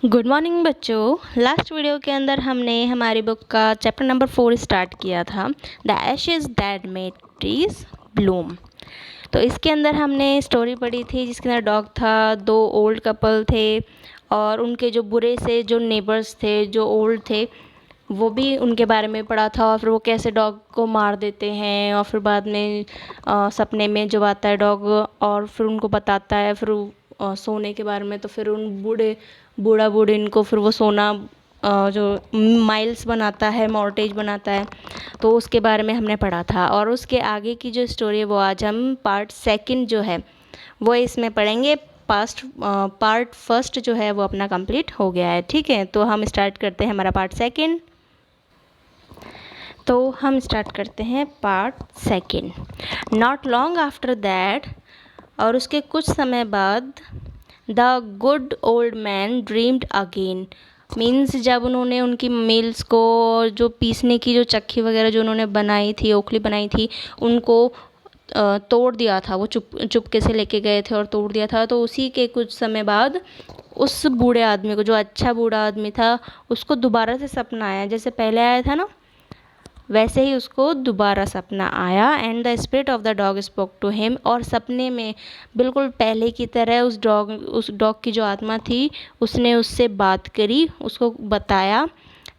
Good morning बच्चों। Last video के अंदर हमने हमारी बुक का चैप्टर नंबर 4 स्टार्ट किया था, the Ashes that made trees Bloom. तो इसके अंदर हमने स्टोरी पढ़ी थी जिसके अंदर डॉग था, दो ओल्ड कपल थे और उनके जो बुरे से जो नेबर्स थे, जो ओल्ड थे, वो भी उनके बारे में पढ़ा था। और फिर वो कैसे डॉग को मार देते हैं और फिर बाद में सपने में जब आता है डॉग और फिर उनको बताता है फिर सोने के बारे में। तो फिर उन बूढ़ा बूढ़िन को फिर वो सोना जो माइल्स बनाता है, मॉर्टेज बनाता है, तो उसके बारे में हमने पढ़ा था। और उसके आगे की जो स्टोरी है वो आज हम पार्ट सेकंड जो है वो इसमें पढ़ेंगे। पार्ट फर्स्ट जो है वो अपना कंप्लीट हो गया है। ठीक है, तो हम स्टार्ट करते हैं हमारा पार्ट सेकंड। तो हम स्टार्ट करते हैं part second. Not long after that, और उसके कुछ समय बाद, the good old man dreamed again. Means जब उन्होंने उनकी मिल्स को, जो पीसने की जो चक्की वगैरह जो उन्होंने बनाई थी, ओखली बनाई थी, उनको तोड़ दिया था। वो चुपके से लेके गए थे और तोड़ दिया था। तो उसी के कुछ समय बाद उस बूढ़े आदमी को, जो अच्छा बूढ़ा आदमी था, उसको दोबारा से सपना आया। जैसे पहले आया था ना, वैसे ही उसको दोबारा सपना आया। And the spirit of the dog spoke to him, और सपने में बिल्कुल पहले की तरह उस डॉग की जो आत्मा थी उसने उससे बात करी, उसको बताया,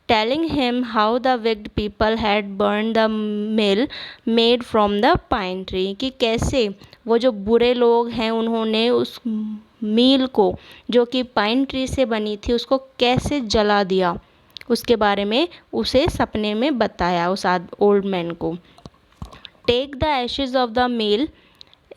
telling him how the wicked people had burn the mill made from the pine tree. कि कैसे वो जो बुरे लोग हैं उन्होंने उस मील को, जो कि पाइन ट्री से बनी थी, उसको कैसे जला दिया, उसके बारे में उसे सपने में बताया उस ओल्ड मैन को। Take the ashes of the mill,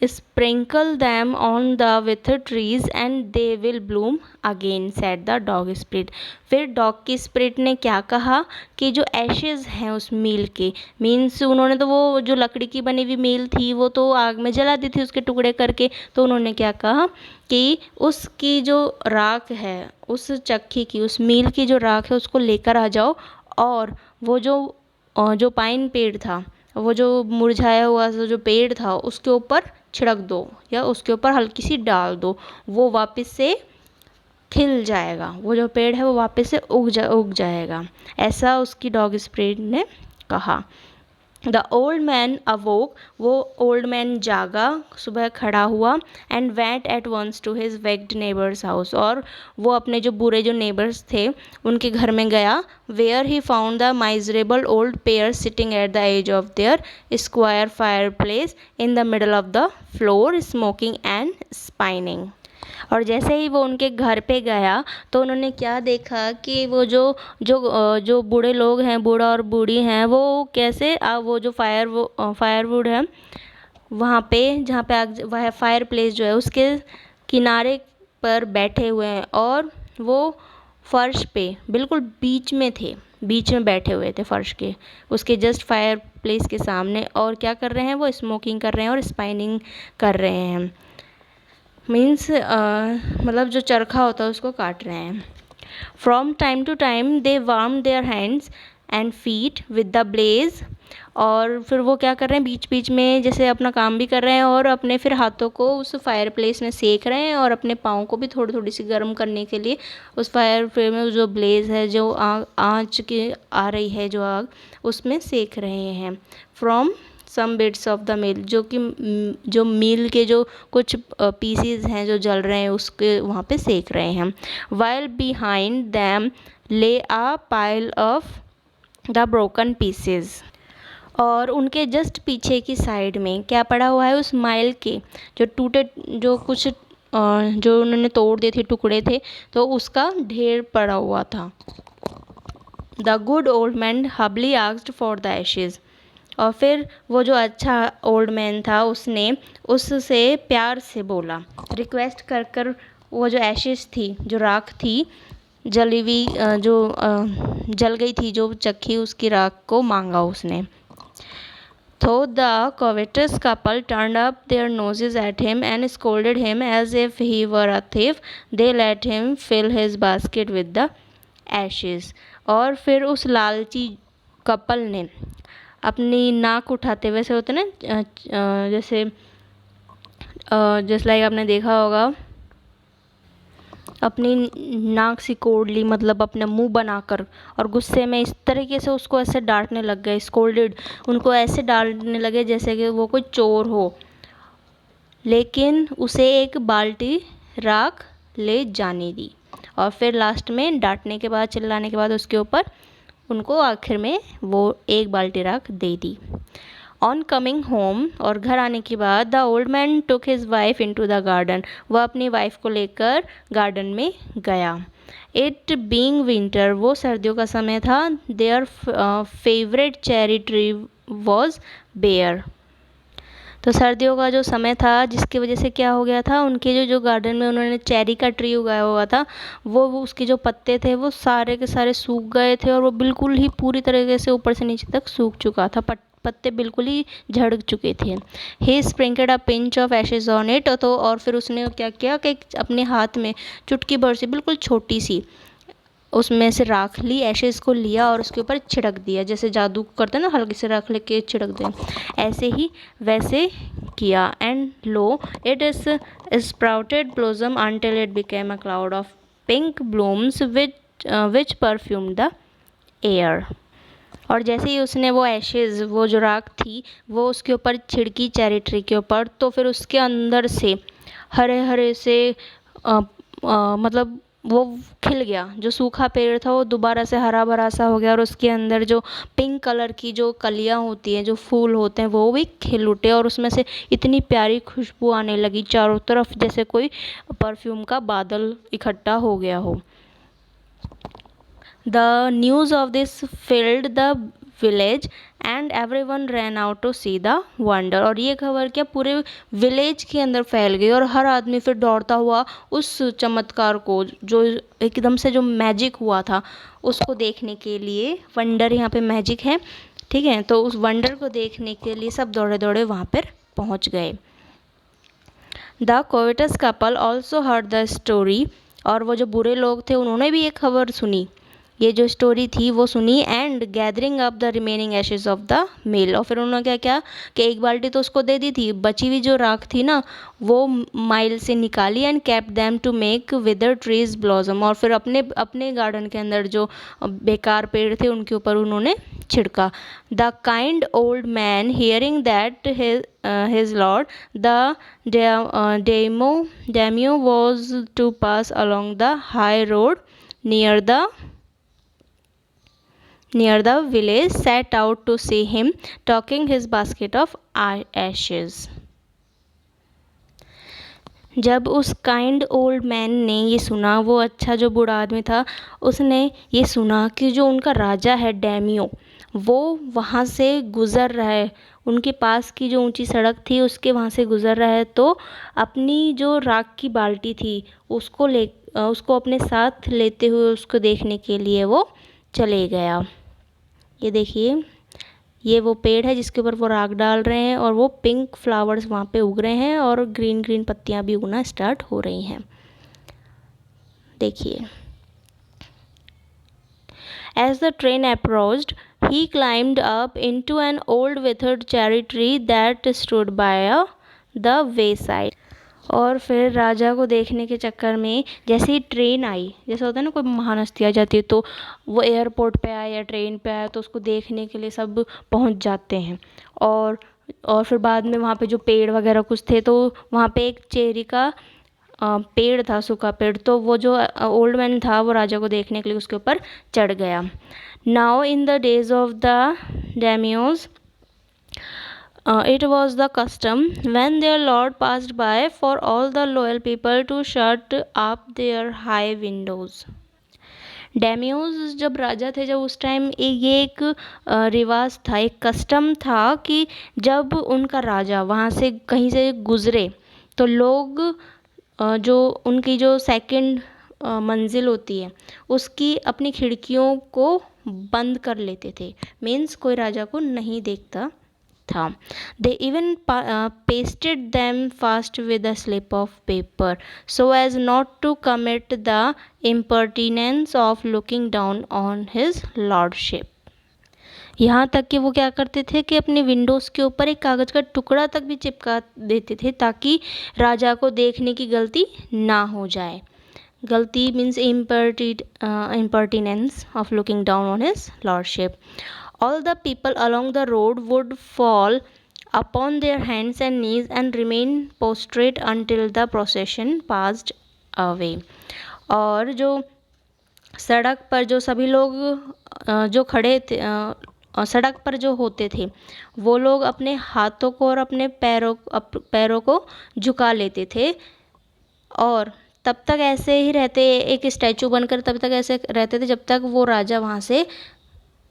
sprinkle them on the with trees and they will bloom again, said the dog spirit. फिर डॉग की स्पिरिट ने क्या कहा कि जो एशेज हैं उस मील के, मीन्स उन्होंने तो वो जो लकड़ी की बनी हुई मील थी वो तो आग में जला दी थी उसके टुकड़े करके। तो उन्होंने क्या कहा कि उसकी जो राख है, उस चक्की की, उस मील की जो राख है, उसको लेकर आ जाओ और वो जो पाइन पेड़ था, वो जो मुरझाया हुआ जो पेड़ था, उसके ऊपर छिड़क दो या उसके ऊपर हल्की सी डाल दो, वो वापस से खिल जाएगा। वो जो पेड़ है वो वापस से उग जाएगा। ऐसा उसकी डॉग स्पिरिट ने कहा। द ओल्ड मैन अवोक, वो ओल्ड मैन जागा, सुबह खड़ा हुआ, and went at once to his wicked neighbour's house, और वो अपने जो बुरे जो नेबर्स थे उनके घर में गया। Where he found the miserable old pair sitting at the edge of their square fire place in the middle of the floor, smoking and spinning. और जैसे ही वो उनके घर पे गया तो उन्होंने क्या देखा कि वो जो बूढ़े लोग हैं, बूढ़ा और बूढ़ी हैं, वो कैसे वो जो फायरवुड है वहाँ पे, जहाँ पे आग, वह फायर प्लेस जो है उसके किनारे पर बैठे हुए हैं, और वो फर्श पे बिल्कुल बीच में थे, बीच में बैठे हुए थे फर्श के, उसके जस्ट फायर प्लेस के सामने। और क्या कर रहे हैं, वो स्मोकिंग कर रहे हैं और स्पाइनिंग कर रहे हैं। मीन्स मतलब जो चरखा होता है उसको काट रहे हैं। From time to time they warm their hands and feet with the blaze, और फिर वो क्या कर रहे हैं, बीच बीच में जैसे अपना काम भी कर रहे हैं और अपने फिर हाथों को उस फायर प्लेस में सेक रहे हैं, और अपने पाँव को भी थोड़ी थोड़ी सी गर्म करने के लिए उस फायर प्लेस में जो ब्लेज है, जो आँच की आ रही है जो आग, उसमें सेक रहे हैं। From some bits of the mill, जो कि जो मील के जो कुछ पीसीज हैं जो जल रहे हैं उसके वहाँ पे सेक रहे हैं। While behind them lay a pile of the broken pieces, और उनके जस्ट पीछे की साइड में क्या पड़ा हुआ है, उस माइल के जो टूटे, जो कुछ जो उन्होंने तोड़ दिए थे, टुकड़े थे, तो उसका ढेर पड़ा हुआ था। The good old man humbly asked for the Ashes, और फिर वो जो अच्छा ओल्ड मैन था उसने उससे प्यार से बोला, रिक्वेस्ट कर कर, वो जो एशेज थी, जो राख थी, जली हुई जो जल गई थी जो चक्की, उसकी राख को मांगा उसने। तो the covetous couple turned up their noses at him and scolded him as if he were a thief. They let him fill his basket with the ashes. और फिर उस लालची कपल ने अपनी नाक उठाते हुए, से होते ना जैसे जैसे लाइक आपने देखा होगा अपनी नाक सिकोड़ ली, मतलब अपना मुंह बनाकर, और गुस्से में इस तरीके से उसको ऐसे डांटने लग गए, स्कोल्डेड, उनको ऐसे डांटने लगे जैसे कि वो कोई चोर हो। लेकिन उसे एक बाल्टी राख ले जाने दी, और फिर लास्ट में डांटने के बाद, चिल्लाने के बाद उसके ऊपर उनको आखिर में वो एक बाल्टी राख दे दी। ऑन कमिंग होम, और घर आने के बाद, the old man took his wife into the garden, वह अपनी वाइफ को लेकर गार्डन में गया। इट बीइंग विंटर, वो सर्दियों का समय था। Their favourite cherry tree was bare, तो सर्दियों का जो समय था जिसकी वजह से क्या हो गया था, उनके जो गार्डन में उन्होंने चेरी का ट्री उगाया हुआ था, वो उसके जो पत्ते थे वो सारे के सारे सूख गए थे, और वो बिल्कुल ही पूरी तरीके से ऊपर से नीचे तक सूख चुका था, पत्ते बिल्कुल ही झड़ चुके थे। He sprinkled a pinch of ashes on it, तो और फिर उसने क्या किया कि अपने हाथ में चुटकी भर से बिल्कुल छोटी सी उसमें से राख ली, एशेज को लिया और उसके ऊपर छिड़क दिया, जैसे जादू करते हैं ना, हल्के से राख लेके छिड़क दें, ऐसे ही वैसे किया। And lo, it is sprouted blossom until it became a cloud of pink blooms which perfume the air, और जैसे ही उसने वो एशेज़, वो जो राख थी, वो उसके ऊपर छिड़की चेरी ट्री के ऊपर, तो फिर उसके अंदर से हरे हरे से मतलब वो खिल गया, जो सूखा पेड़ था वो दोबारा से हरा भरा सा हो गया, और उसके अंदर जो पिंक कलर की जो कलियां होती हैं, जो फूल होते हैं, वो भी खिल उठे, और उसमें से इतनी प्यारी खुशबू आने लगी चारों तरफ, जैसे कोई परफ्यूम का बादल इकट्ठा हो गया हो। The news of this filled the village and everyone ran out to see the wonder, और ये खबर क्या पूरे विलेज के अंदर फैल गई, और हर आदमी फिर दौड़ता हुआ उस चमत्कार को, जो एकदम से जो मैजिक हुआ था, उसको देखने के लिए। वंडर यहाँ पे मैजिक है, ठीक है, तो उस वंडर को देखने के लिए सब दौड़े दौड़े वहाँ पर पहुँच गए। The कोविटस couple also heard the story, और वो जो बुरे लोग थे उन्होंने भी ये खबर सुनी, ये जो स्टोरी थी वो सुनी। And gathering up the remaining ashes of the mill, और फिर उन्होंने क्या किया कि एक बाल्टी तो उसको दे दी थी, बची हुई जो राख थी ना वो माइल से निकाली, and kept them to make withered trees blossom, और फिर अपने अपने गार्डन के अंदर जो बेकार पेड़ थे उनके ऊपर उन्होंने छिड़का। The kind old man hearing that his lord the daimyo was to pass along the high road near the village set out to see him taking his basket of ashes। जब उस काइंड ओल्ड मैन ने ये सुना, वो अच्छा जो बूढ़ा आदमी था, उसने ये सुना कि जो उनका राजा है डैमियो, वो वहाँ से गुज़र रहा है, उनके पास की जो ऊंची सड़क थी उसके वहाँ से गुज़र रहा है, तो अपनी जो राख की बाल्टी थी उसको अपने साथ लेते हुए उसको देखने के लिए वो चले गया। ये देखिए, ये वो पेड़ है जिसके ऊपर वो राख डाल रहे हैं, और वो पिंक फ्लावर्स वहाँ पे उग रहे हैं, और ग्रीन ग्रीन पत्तियाँ भी उगना स्टार्ट हो रही हैं। देखिए, As the train approached, he climbed up into an old withered cherry tree that stood by the wayside। और फिर राजा को देखने के चक्कर में जैसे ही ट्रेन आई, जैसा होता है ना कोई महान हस्ती आ जाती है, तो वो एयरपोर्ट पे आया या ट्रेन पे आया तो उसको देखने के लिए सब पहुंच जाते हैं। और फिर बाद में वहाँ पे जो पेड़ वगैरह कुछ थे, तो वहाँ पे एक चेरी का पेड़ था, सूखा पेड़, तो वो जो ओल्ड मैन था वो राजा को देखने के लिए उसके ऊपर चढ़ गया। Now in the days of the daimyos it was the custom when their lord passed by for all the loyal people to shut up their high windows। डेमियोज जब राजा थे, जब उस टाइम ये एक रिवाज था, एक कस्टम था कि जब उनका राजा वहाँ से कहीं से गुज़रे तो लोग जो उनकी जो सेकंड मंजिल होती है उसकी अपनी खिड़कियों को बंद कर लेते थे, मीन्स कोई राजा को नहीं देखता था। They even pasted them fast with a slip of paper so as not to commit the impertinence of looking down on his lordship। यहाँ तक कि वो क्या करते थे कि अपने विंडोज़ के ऊपर एक कागज़ का टुकड़ा तक भी चिपका देते थे ताकि राजा को देखने की गलती ना हो जाए। गलती means impertinence of looking down on his lordship. All the people along the road would fall upon their hands and knees and remain prostrate until the procession passed away. और जो सड़क पर जो सभी लोग जो खड़े थे सड़क पर जो होते थे वो लोग अपने हाथों को और अपने पैरों को झुका लेते थे और तब तक ऐसे ही रहते, एक स्टैचू बनकर तब तक ऐसे रहते थे जब तक वो राजा वहाँ से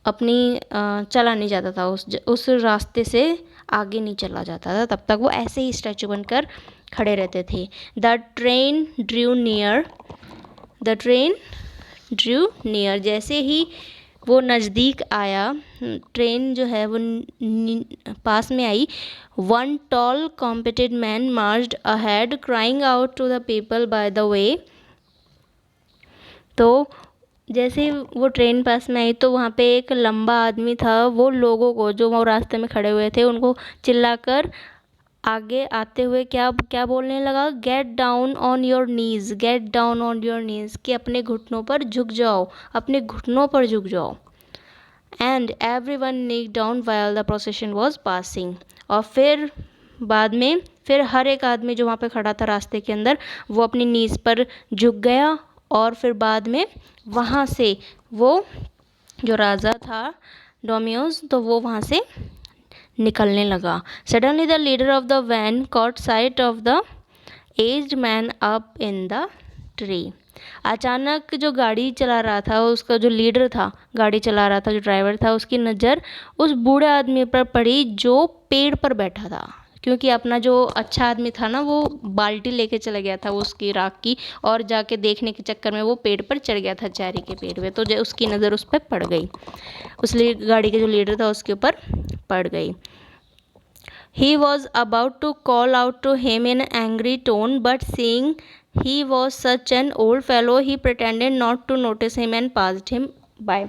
अपनी चला नहीं जाता था, उस रास्ते से आगे नहीं चला जाता था, तब तक वो ऐसे ही स्टैचू बनकर खड़े रहते थे. द ट्रेन ड्रू नियर जैसे ही वो नज़दीक आया, ट्रेन जो है वो पास में आई. One tall competed man marched ahead crying out to the people by the way. तो जैसे ही वो ट्रेन पास में आई तो वहाँ पे एक लंबा आदमी था, वो लोगों को जो वो रास्ते में खड़े हुए थे उनको चिल्लाकर आगे आते हुए क्या क्या बोलने लगा, get down on your knees, get down on your knees, कि अपने घुटनों पर झुक जाओ, अपने घुटनों पर झुक जाओ. एंड एवरी वन नीक down while the procession was passing. और फिर बाद में फिर हर एक आदमी जो वहाँ पे खड़ा था रास्ते के अंदर वो अपनी नीज़ पर झुक गया. और फिर बाद में वहाँ से वो जो राजा था डोमियोस तो वो वहाँ से निकलने लगा. Suddenly the leader of the van caught sight of the aged man up in the tree. अचानक जो गाड़ी चला रहा था, उसका जो लीडर था, गाड़ी चला रहा था, जो ड्राइवर था, उसकी नज़र उस बूढ़े आदमी पर पड़ी जो पेड़ पर बैठा था. क्योंकि अपना जो अच्छा आदमी था ना वो बाल्टी लेके चला गया था वो उसकी राख की, और जाके देखने के चक्कर में वो पेड़ पर चढ़ गया था, चेरी के पेड़ पे. तो जो उसकी नज़र उस पर पड़ गई, उस गाड़ी के जो लीडर था उसके ऊपर पड़ गई. He was about to call out to him in an angry tone, but seeing he was such an old fellow, he pretended not to notice him and passed him by.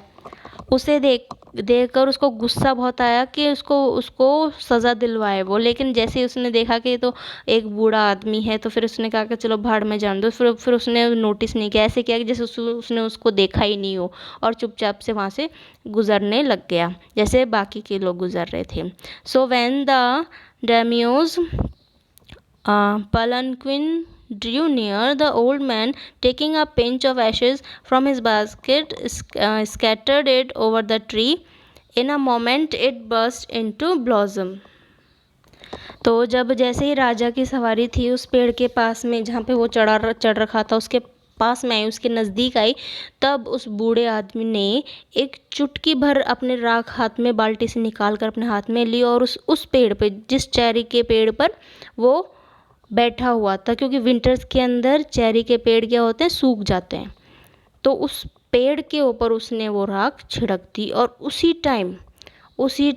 उसे देखकर उसको गुस्सा बहुत आया कि उसको सज़ा दिलवाए वो, लेकिन जैसे ही उसने देखा कि तो एक बूढ़ा आदमी है तो फिर उसने कहा कि चलो भाड़ में जान दो. फिर उसने नोटिस नहीं किया, ऐसे किया कि जैसे उसने उसको देखा ही नहीं हो, और चुपचाप से वहाँ से गुज़रने लग गया जैसे बाकी के लोग गुज़र रहे थे. So when the daimyo's palanquin drew near, the old man, taking a pinch of ashes from his basket, scattered it over the tree. In a moment it burst into blossom. तो जब जैसे ही राजा की सवारी थी उस पेड़ के पास में जहाँ पे वो चढ़ रखा था उसके पास में आई, उसके नज़दीक आई, तब उस बूढ़े आदमी ने एक चुटकी भर अपने राख हाथ में बाल्टी से निकाल कर अपने हाथ में ली और उस पेड़ पे, जिस चेरी के पेड़ पर वो बैठा हुआ था, क्योंकि विंटर्स के अंदर चेरी के पेड़ क्या होते हैं, सूख जाते हैं, तो उस पेड़ के ऊपर उसने वो राख छिड़क दी. और उसी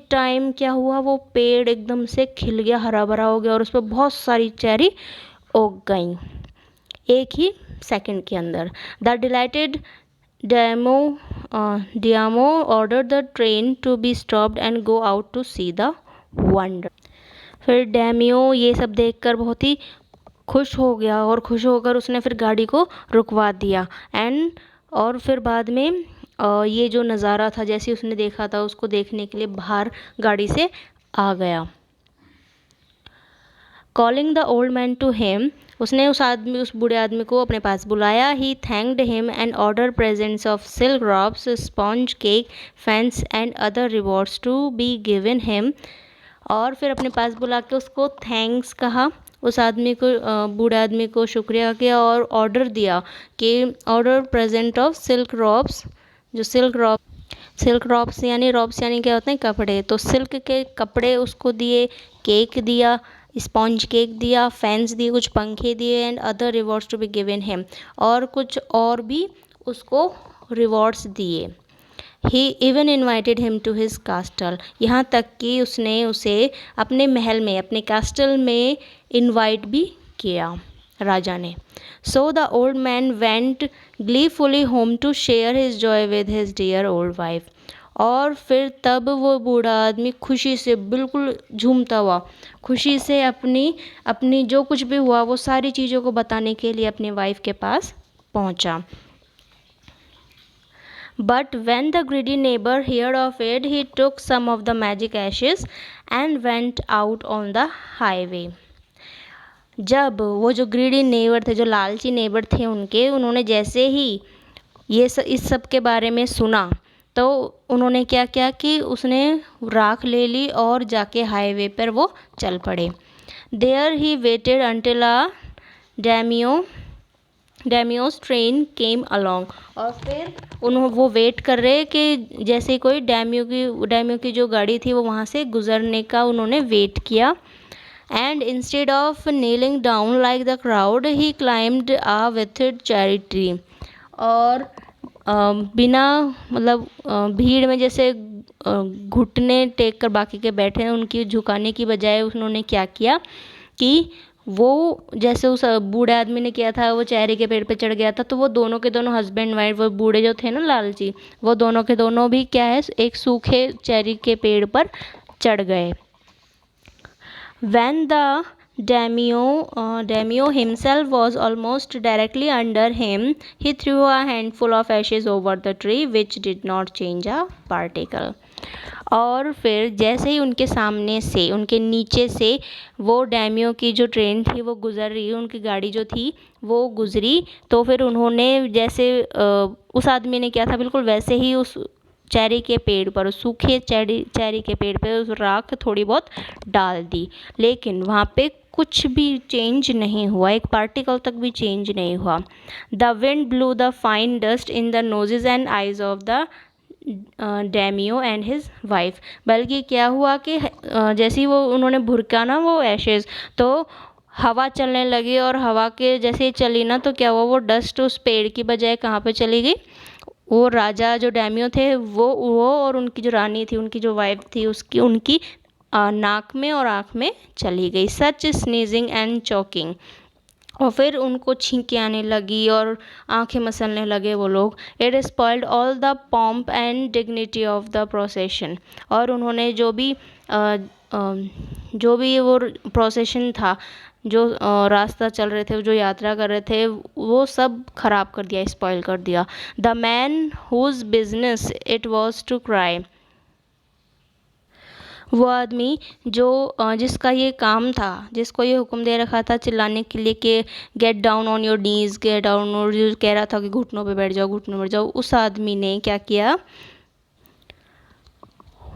टाइम क्या हुआ, वो पेड़ एकदम से खिल गया, हरा भरा हो गया और उस पर बहुत सारी चेरी उग गई एक ही सेकंड के अंदर. The delighted daimyo order the train to be stopped and go out to see the wonder. फिर डैमियो ये सब देखकर बहुत ही खुश हो गया और खुश होकर उसने फिर गाड़ी को रुकवा दिया. और फिर बाद में ये जो नज़ारा था जैसे उसने देखा था उसको देखने के लिए बाहर गाड़ी से आ गया. Calling the old man to him, उसने उस बूढ़े आदमी को अपने पास बुलाया. He thanked him and order presents of silk robes, sponge cake, fans and other rewards to be given him. और फिर अपने पास बुला के उसको थैंक्स कहा, उस आदमी को, बूढ़े आदमी को शुक्रिया किया और ऑर्डर दिया कि order present of silk robes. जो सिल्क रॉब्स यानी क्या होते हैं, कपड़े, तो सिल्क के कपड़े उसको दिए, केक दिया, स्पॉन्ज केक दिया, फैंस दिए, कुछ पंखे दिए, and other rewards to be given him, और कुछ और भी उसको रिवॉर्ड्स दिए. He even invited him to his castle, यहाँ तक कि उसने उसे अपने महल में, अपने कास्टल में इन्वाइट भी किया राजा ने. So the old man went gleefully home to share his joy with his dear old wife. और फिर तब वो बूढ़ा आदमी खुशी से, बिल्कुल झूमता हुआ, खुशी से अपनी जो कुछ भी हुआ वो सारी चीज़ों को बताने के लिए अपनी वाइफ के पास पहुंचा। But when the greedy neighbor heard of it, he took some of the magic ashes and went out on the highway. जब वो जो ग्रीडी नेबर थे, जो लालची नेबर थे उन्होंने जैसे ही इस सब के बारे में सुना तो उन्होंने क्या किया कि उसने राख ले ली और जाके हाईवे पर वो चल पड़े। There he waited until a daimyo's train came along, और फिर वो वेट कर रहे कि जैसे कोई डेमियो की जो गाड़ी थी वो वहाँ से गुज़रने का उन्होंने वेट किया। And instead of kneeling down like the crowd he climbed a विथड चेरी ट्री, और बिना मतलब भीड़ में जैसे घुटने टेक कर बाकी के बैठे हैं उनकी झुकाने की बजाय उन्होंने क्या किया कि वो जैसे उस बूढ़े आदमी ने किया था, वो चेरी के पेड़ पे चढ़ गया था, तो वो दोनों के दोनों हस्बैंड वाइफ, वो बूढ़े जो थे ना लालची, वो दोनों के दोनों भी क्या है एक सूखे चेरी के पेड़ पर चढ़ गए। When the daimyo himself was almost directly under him, he threw a handful of ashes over the tree, which did not change a particle. और फिर जैसे ही उनके सामने से, उनके नीचे से वो डैमियो की जो ट्रेन थी वो गुज़र रही, उनकी गाड़ी जो थी वो गुज़री, तो फिर उन्होंने जैसे उस आदमी ने किया था बिल्कुल वैसे ही उस चेरी के पेड़ पर, उस सूखे चेरी के पेड़ पर उस राख थोड़ी बहुत डाल दी, लेकिन वहाँ पे कुछ भी चेंज नहीं हुआ, एक पार्टिकल तक भी चेंज नहीं हुआ। The wind blew the fine dust in the noses and eyes of the daimyo and his wife, बल्कि क्या हुआ कि जैसे ही वो उन्होंने भुरका ना वो एशेज़, तो हवा चलने लगी, और हवा के जैसे ही चली ना तो क्या हुआ, वो डस्ट उस पेड़ की बजाय कहाँ पे चली गई, वो राजा जो डैमियो थे वो और उनकी जो रानी थी, उनकी जो वाइफ थी उनकी नाक में और आँख में चली गई। सच स्नीजिंग एंड चॉकिंग, और फिर उनको छींकें आने लगी और आंखें मसलने लगे वो लोग। It spoiled all the pomp and dignity of the procession, और उन्होंने जो भी वो प्रोसेशन था, जो रास्ता चल रहे थे, जो यात्रा कर रहे थे, वो सब खराब कर दिया, स्पॉइल कर दिया। The man whose business it was to cry, वो आदमी जिसका ये काम था, जिसको ये हुक्म दे रखा था चिल्लाने के लिए कि get down on your knees, get down, और जो कह रहा था कि घुटनों पे बैठ जाओ, घुटनों पे बैठ जाओ, उस आदमी ने क्या किया,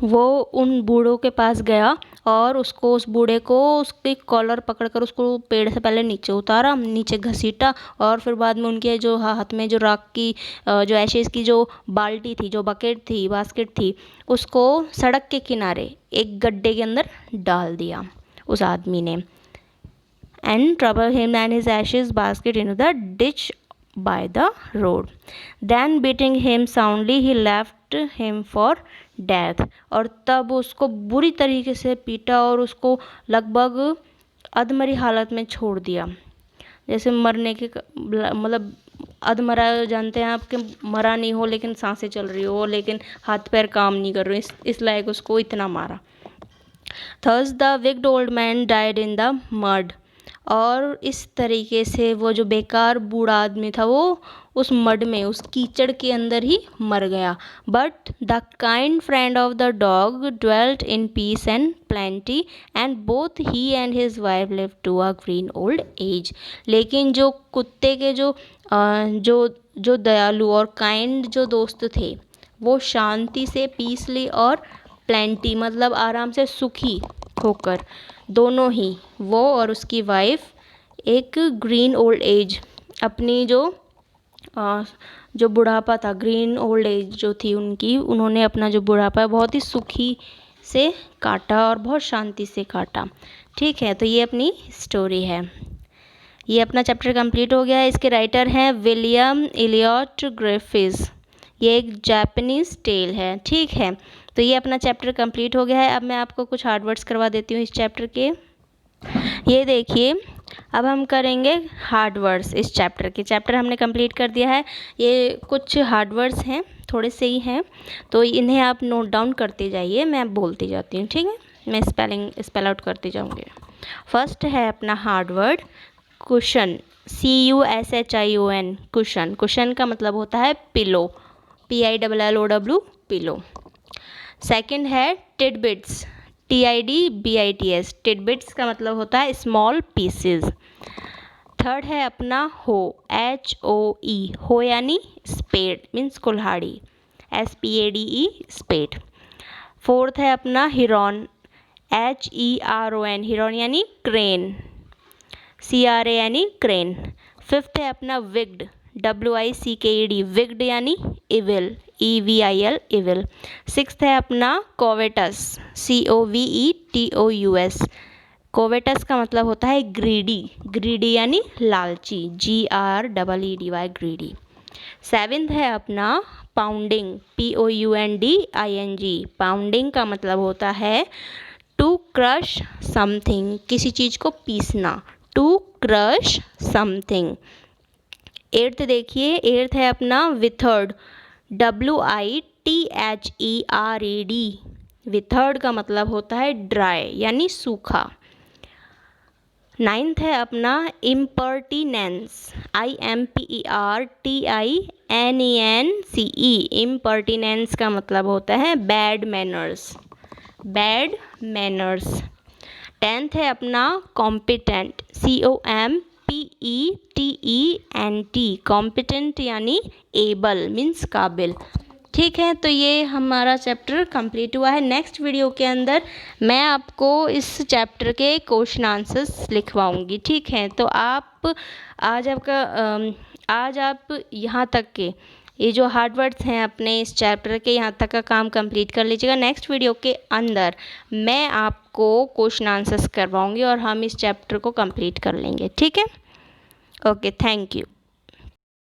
वो उन बूढ़ों के पास गया और उस बूढ़े को उसके कॉलर पकड़कर उसको पेड़ से पहले नीचे उतारा, नीचे घसीटा, और फिर बाद में उनके जो हाथ में जो राख की जो एशेज़ की जो बाल्टी थी, जो बास्केट थी, उसको सड़क के किनारे एक गड्ढे के अंदर डाल दिया उस आदमी ने। And trouble him and his ashes basket into the ditch by the road. Then beating him soundly he left him for death, और तब उसको बुरी तरीके से पीटा और उसको लगभग अधमरी हालत में छोड़ दिया, जैसे मरने के मतलब अधमरा जानते हैं आपके, मरा नहीं हो लेकिन सांसें चल रही हो, लेकिन हाथ पैर काम नहीं कर रहे, इस लायक उसको इतना मारा। Thus the wicked old man died in the mud, और इस तरीके से वो जो बेकार बूढ़ा आदमी था वो उस मड में, उस कीचड़ के अंदर ही मर गया। But the kind friend of the dog dwelt in peace and plenty and both he and his wife live to a green old age, लेकिन जो कुत्ते के जो दयालु और काइंड जो दोस्त थे वो शांति से पीसली और प्लेंटी मतलब आराम से सुखी होकर दोनों ही, वो और उसकी वाइफ, एक ग्रीन ओल्ड एज, अपनी जो बुढ़ापा था, ग्रीन ओल्ड एज जो थी उनकी, उन्होंने अपना जो बुढ़ापा है बहुत ही सुखी से काटा और बहुत शांति से काटा। ठीक है, तो ये अपनी स्टोरी है, ये अपना चैप्टर कंप्लीट हो गया है। इसके राइटर हैं विलियम एलियट ग्रिफिथ, ये एक जापानीज़ टेल है। ठीक है, तो ये अपना चैप्टर कंप्लीट हो गया है। अब मैं आपको कुछ हार्ड वर्ड्स करवा देती हूँ इस चैप्टर के। ये देखिए, अब हम करेंगे हार्ड वर्ड्स इस चैप्टर हमने कंप्लीट कर दिया है। ये कुछ हार्ड वर्ड्स हैं, थोड़े से ही हैं, तो इन्हें आप नोट डाउन करते जाइए, मैं बोलती जाती हूँ। ठीक है, मैं स्पेल आउट करती जाऊँगी। फर्स्ट है अपना hard word cushion, CUSHION, cushion. Cushion का मतलब होता है पिलो, PILLOW, पिलो। सेकंड है टिडबिट्स, TIDBITS, टिडबिट्स का मतलब होता है स्मॉल पीसेस। थर्ड है अपना हो, HOE, हो यानी स्पेड, मीन्स कुल्हाड़ी, SPADE, स्पेड। फोर्थ है अपना हिरॉन, HERON, हिरॉन यानी क्रेन, CRA यानी क्रेन। फिफ्थ है अपना विग्ड, WICKED, विग्ड यानी इविल, EVIL, इविल। सिक्स्थ है अपना कोवेटस, COVETOUS, कोवेटस का मतलब होता है ग्रीडी, ग्रीडी यानी लालची, GREEDY, ग्रीडी। सेवेंथ है अपना पाउंडिंग, POUNDING, पाउंडिंग का मतलब होता है टू क्रश समथिंग, किसी चीज़ को पीसना, टू क्रश समथिंग। एट्थ देखिए, एट्थ है अपना विथर्ड, WITHERED, विथर्ड का मतलब होता है ड्राई यानी सूखा। नाइन्थ है अपना इम्पर्टिनेंस, IMPERTINENCE, इम्पर्टिनेंस का मतलब होता है bad manners, bad manners. Tenth है अपना कॉम्पिटेंट, COMPETENT, कॉम्पिटेंट यानी एबल, मीन्स काबिल। ठीक है, तो ये हमारा चैप्टर कंप्लीट हुआ है। नेक्स्ट वीडियो के अंदर मैं आपको इस चैप्टर के क्वेश्चन आंसर्स लिखवाऊंगी। ठीक है, तो आप आज आप यहाँ तक के ये जो हार्ड वर्ड्स हैं अपने इस चैप्टर के यहाँ तक का काम कंप्लीट कर लीजिएगा। नेक्स्ट वीडियो के अंदर मैं आपको क्वेश्चन आंसर्स करवाऊंगी और हम इस चैप्टर को कंप्लीट कर लेंगे। ठीक है, ओके, थैंक यू।